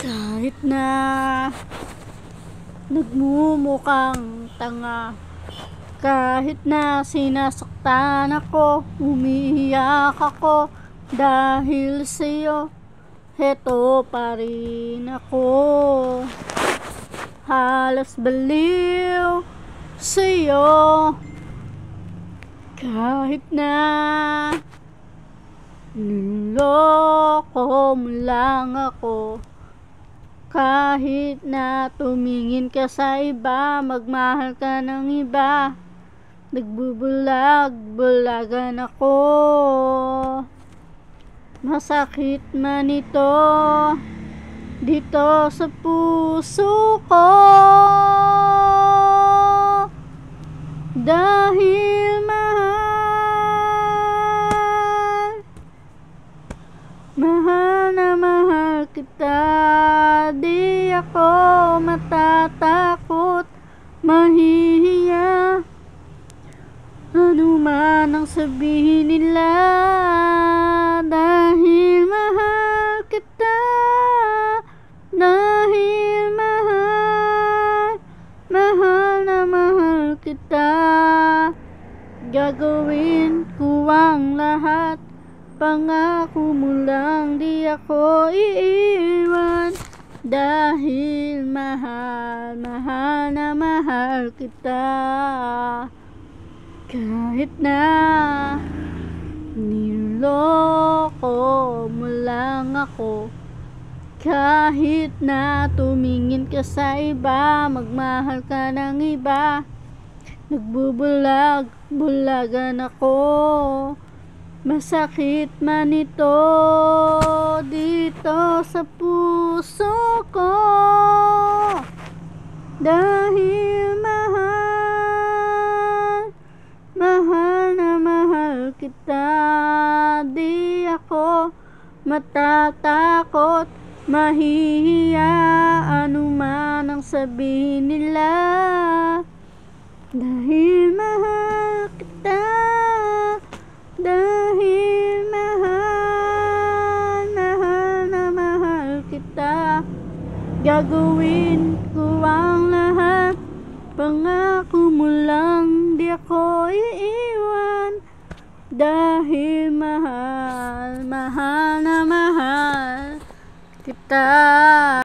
Kahit na nagmumukhang tanga, kahit na sinasaktan ako, umiiyak ako dahil sa'yo, heto pa rin ako. Halos baliw sa'yo, kahit na niloko mo lang ako. Kahit na tumingin ka sa iba, magmahal ka ng iba, nagbubulag-bulagan ako. Masakit man ito dito sa puso ko, dahil mahal na mahal kita. Di ako matatakot, mahihiya, ano man ang sabihin nila, dahil mahal kita, dahil mahal na mahal kita. Gagawin ko ang lahat, pangako mo lang di ako iiwan, dahil mahal na mahal kita. Kahit na niloko mo lang ako, kahit na tumingin ka sa iba, magmahal ka ng iba, nagbubulag-bulagan ako. Masakit man ito dito sa puso ko, dahil mahal na mahal kita. Di ako matatakot, mahihiya, ano man ang sabihin nila, dahil mahal kita, dahil mahal na mahal kita. Gagawin ko ang lahat, pangako mo lang di ako iiwan, dahil mahal na mahal kita.